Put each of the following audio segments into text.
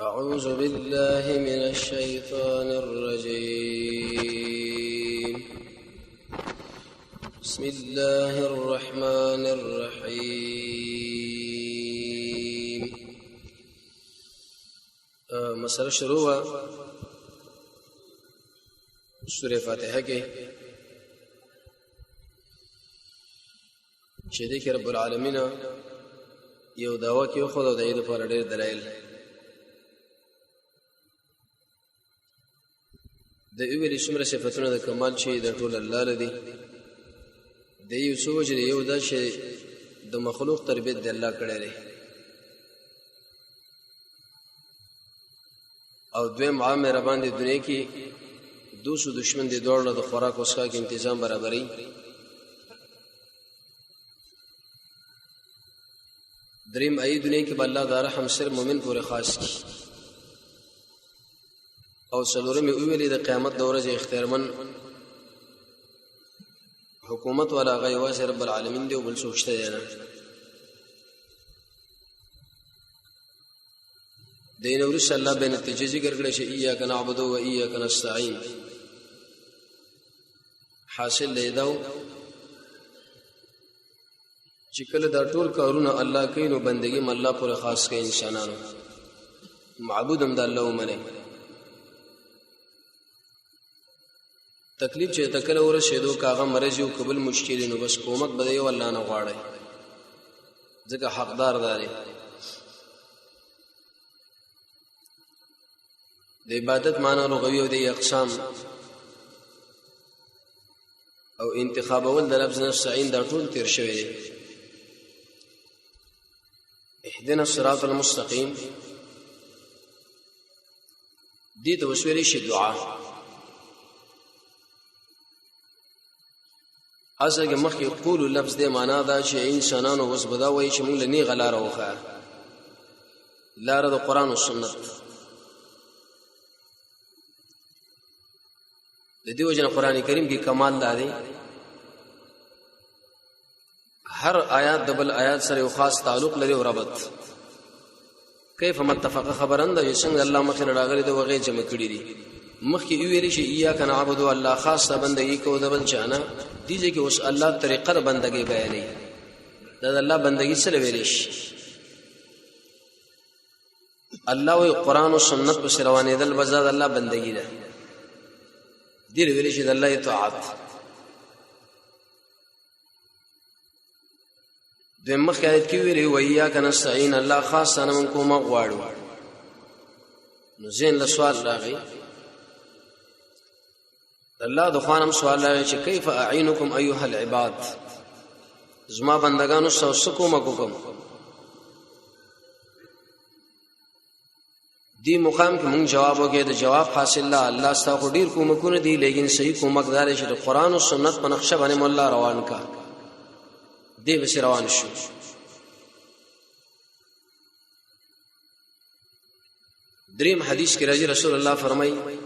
أعوذ بالله من الشيطان الرجيم. بسم الله الرحمن الرحيم. مسألة شروع سورة فاتحة کې چې دې کې رب العالمین یو داوا کې خو د دې لپاره ډېر دلایل د ویلې څومره صفاتونه د کمال چې د ټول الله لدی د یو څو چې یو دا چې د مخلوق تربیت د الله کړی دی او دویم عام ربان د دنیا کې دوسو دشمن دي دوړو د خوراک اوسه کې تنظیم برابرۍ دریم ای دنیا کې بل الله د رحم سر مومن پورې خاص کی او څلورم یې ویلې د قیامت د ورځې اختیارمن حکومت ولا غیواز رب العالمین دی او بل سوچته دی نه دین ورس الله به نتیجه ذکر کړي چې ایاک نعبد و ایاک نستعين حاصل لیداو چې کله دا ټول کارونه الله کوي نو بندګي م الله پر خاص کوي انسانانو معبود هم د الله ومنه تکلیف چې تکله ورسېدو کاغه مرز یو قبل مشکل نو بس کومک بده یو الله نه غواړي ځکه حقدار دی د عبادت معنی لغوي او د اقسام او انتخاب اول د لفظ نستعين دا ټول تیر شوی دی اهدنا الصراط المستقيم دې د وسویلې شي دعا اصل کې مخکې قول لفظ دې معنا دا چې انسانانو وس بدا وایي چې موږ لنی غلا راوخه لار د قران او سنت د دې وجه قران کریم کې کمال دی هر آیات دبل آیات سره یو خاص تعلق لري او ربط کیف متفق خبرند چې څنګه الله مخ نه راغلي د وغه جمع کړی دي مخکې ویل شي ایاک نعبد الله خاصه بندگی کو دبل چانا دیږي کې اوس الله طریقه بندگی بیانې دا الله بندگی سره ویل شي الله او قران او سنت په روانې دل بزاد الله بندگی ده دې ویل شي د الله اطاعت د مخکې آیت کې ویلي ویا کنه نستعين الله خاصه نه من کومه غواړو نو زين له سوال راغی الله د خوانم سوال راغی چې کیف اعینکم ایها العباد زما بندگانو سوسکو مکوکم دی مقام کې مونږ جواب وکړو د جواب حاصل الله ستاسو ډیر کومکونه دي لیکن صحیح کومکدار چې د قران او سنت په نقشه باندې مولا روان کا دی به روان شو دریم حدیث کې راځي رسول الله فرمایي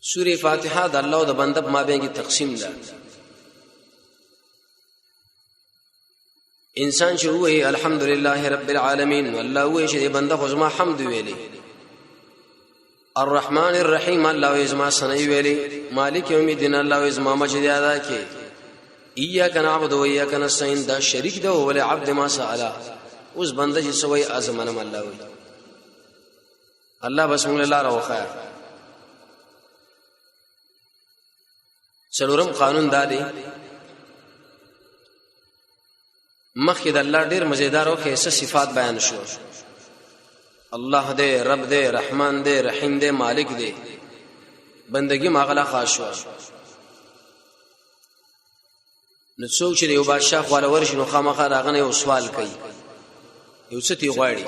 سورہ فاتحه د الله او د بنده په مابین کې تقسیم ده انسان چې وایي الحمدلله رب العالمین الله وایي چې بنده خو زما حمد ویلي الرحمن الرحیم الله وایي زما ثنا ویلي مالک یوم الدین الله وایي زما مجد ادا کې ایاک نعبد و ایاک نستعين دا شریک ده ول عبد ما سأل اوس بنده چې سوی ازمنم الله وایي الله بسم الله راوخه څلورم قانون دا دی مخکې د الله ډېر مزیدار او خاصه صفات بیان شو الله دې رب دې رحمان دې رحیم دې مالک دې بندگی ماغلا خاص شو نو څوک چې یو بادشاہ خواله ورشي نو خامخا راغنه یو سوال کوي یو څه تی غواړي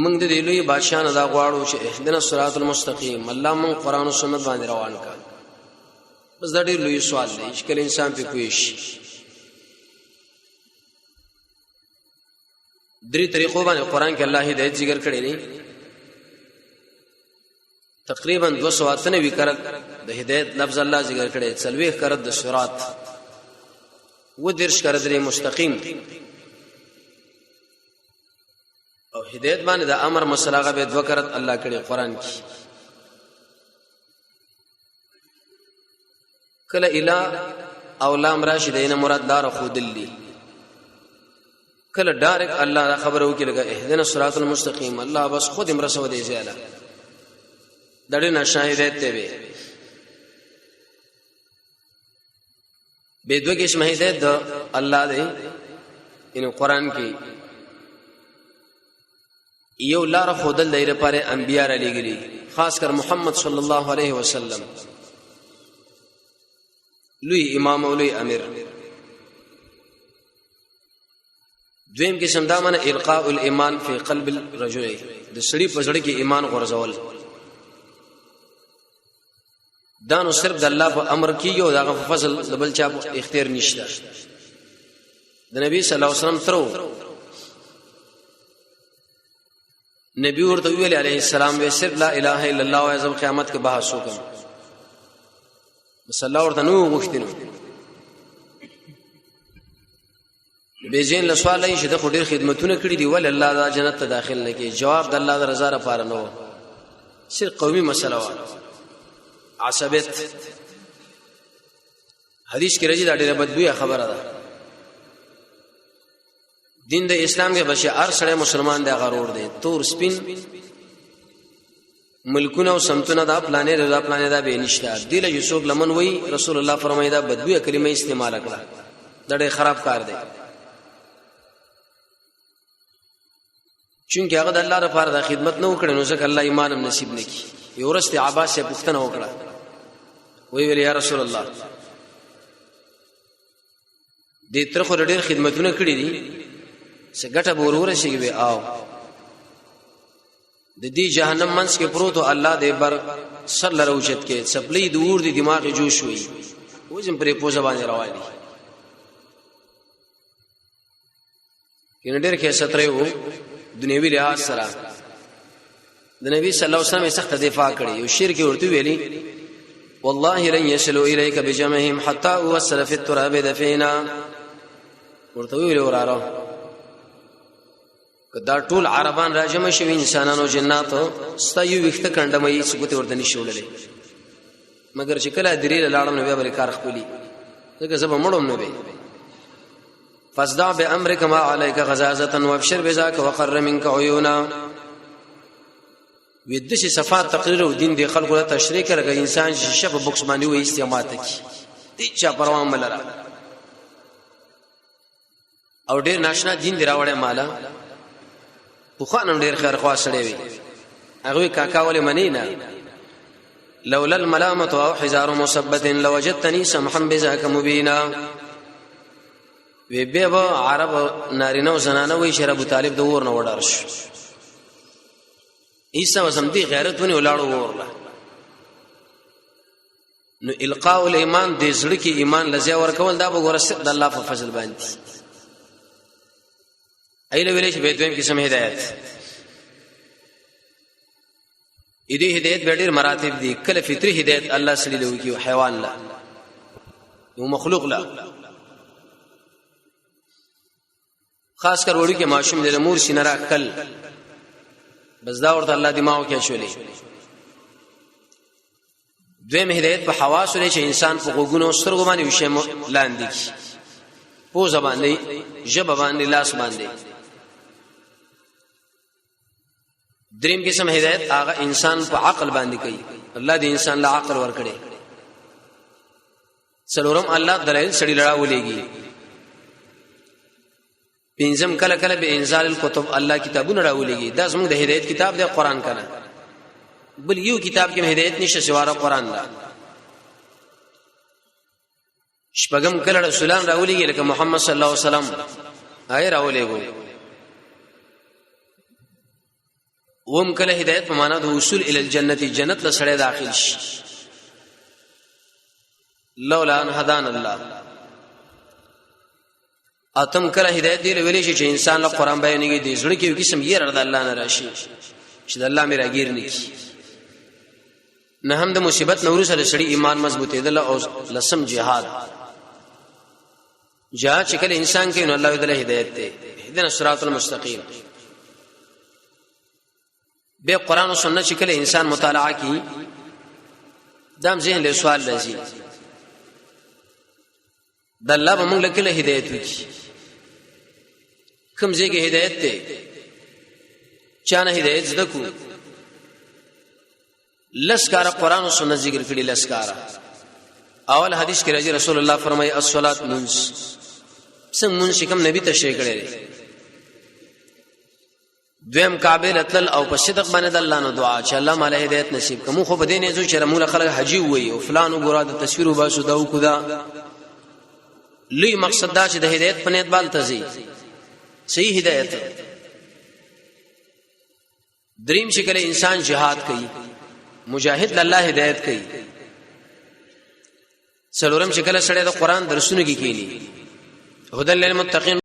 موږ د دې لوی بادشاہ نه دا غواړو چې اهدنا الصراط المستقيم الله مون قران او سنت باندې روان کا بس دا ډېر لوی سوال دی چې کله انسان په کویش درې طریقو باندې قران کې الله هدایت ذکر کړی دی تقریبا 293 کرت د هدایت لفظ الله ذکر کړی 40 کرت د صراط ودرش کړه درې مستقیم او هدایت باندې د امر مسله غو به وکړت الله کړي قران کې کله اله او لام راشدین مراد دار خودلی کله ډایرک الله خبرو کې لګا اهدنا الصراط المستقیم الله بس خود امرسو دی زیاله دړې نشاهدت دی به دوه کې شهادت د الله دی ان قران کې یو لار خودل دی لپاره انبیاء را لګري خاص کر محمد صلی الله علیه وسلم لوی امام او لوی امیر دویم قسم دا معنی القاء الايمان فی قلب الرجل د سړي په زړه کې ایمان غورځول دا نو صرف د الله په امر کې یو دا په فضل د بل چا اختیار نشته د نبی صلی الله علیه وسلم ترو نبی ورته ویل علیه السلام وی صرف لا اله الا الله او یوم قیامت کې بحث وکم صلی الله ورته نو غوښتنو بیجین له سوال یې شته ډېر خدمتونه کړې دي ول الله دا جنت ته داخل نه کې جواب د الله د رضا لپاره نو صرف قومي مسله و عصبیت حدیث کې راځي دا ډېره بدبوې خبره ده دین د اسلام کې بشه هر سړی مسلمان دی غرور دی تور سپین ملکونه او سمتونه دا پلانې رضا پلانې دا به نشته دله یوسف لمن وی رسول الله فرمایدا بدبوې کلمه استعمال کړه دا ډېر خراب کار دی چونکه هغه د الله لپاره د خدمت نه وکړي نو ځکه الله ایمان هم نصیب نکي یو ورسته عباس یې پوښتنه وکړه وی ویل یا رسول الله دې تر خو ډېر خدمتونه کړې دي څنګه ته ورور شي وي او د دې جهنم منځ کې پروت الله دې بر سر لروچت کې سپلې دور دي دماغ جوش وي وځم پرې پوزه باندې رواني کینه ډېر کې ستره وو دنیوي لحاظ سره د نبی صلی الله علیه وسلم سخت دفاع کړي او شرک ورته ویلي والله لن يصلوا اليك بجمعهم حتى وصل في التراب دفينا ورته ویل وراره کدا ټول عربان راجم شوی انسانانو جناتو ستایو وخت کندمې سګوت ورته نشوللې مگر چې کله درې لاړم نو به کار خپلې څنګه زب مړوم نه وي فصدع بامرك ما عليك غزازه وابشر بذاك وقر منك عيونا ودشي صفات تقریر او دین دی خلکو له تشریح کړه انسان چې شپ بوکس باندې وې استعمال کی دي چا پروا ملره او ډېر ناشنا دین دی راوړې مالا خو خانم ډېر خیر خوا سړې وي هغه کاکا ولې منی نه لولا الملامه او حزار مثبت لوجدتني سمحا بذاك مبينا وی به عرب نارینه او زنانه وی شر ابو طالب د ور نه وډارش عیسی وسم دی غیرتونه ولاړو ورله نو القاء الايمان د زړه کې ایمان لزیا ورکول دا وګورست د الله په فضل باندې ایله ویلې چې به دویم قسم هدایت دې هدایت به ډېر مراتب دي کله فطری هدایت الله سړي له وکي حیوان لا یو مخلوق لا خاص کر وړي کې ماشوم د مور سینه راکل بس دا ورته الله دماغ کې شولې دویم هدایت په حواس لري چې انسان په غوګونو سترګو باندې وشي لاندې په زبان دی ژبه باندې لاس باندې دریم قسم هدایت هغه انسان په عقل باندې کوي الله دې انسان له عقل ورکړي څلورم الله دلایل سړي لړاولېږي پنځم کله کله به انزال الکتب الله کتابونه راولېږي دا زموږ د هدایت کتاب دی قران کنه بل یو کتاب کې هدایت نشه سواره قران دا شپږم کله رسولان راولېږي لکه محمد صلی الله علیه وسلم آی راولېږي وم کله هدایت په معنا د وصول ال الجنه جنت له سړی داخل شي لولا ان هدان الله اتم کله هدایت دی ویلې چې انسان له قران بیانېږي د زړه کې یو قسم یې رضا الله نه راشي چې د الله میرا غیر نه کی نه هم د مصیبت نورو سره سړي ایمان مضبوطې دل او لسم جهاد جهاد چې کله انسان کوي نو الله دې له هدایت ته اهدنا الصراط المستقيم. به قران او سنت چې کله انسان مطالعه کوي دام ذهن له سوال لذي د الله به موږ له هدایت وکي کوم ځای کې هدایت ته چانه هدایت زده کو لسکار قران او سنت ذکر کړي لسکار. اول حدیث کې راځي رسول الله فرمایي الصلاه منس څنګه منس کوم نبی تشریح کړي. دویم قابل اتل او په صدق باندې د الله نو دعا چې الله مال هدایت نصیب کوم خو بده نه زو چې مولا خلک حجي وي او فلان وګرا د تصویر وباسو دا وکدا لوی مقصد دا چې د هدایت په نیت باندې تزي صحیح هدایت. دریم شکل انسان جهاد کوي مجاهد الله هدایت کوي. څلورم شکل سره د قران درسونه کې کینی هدل للمتقین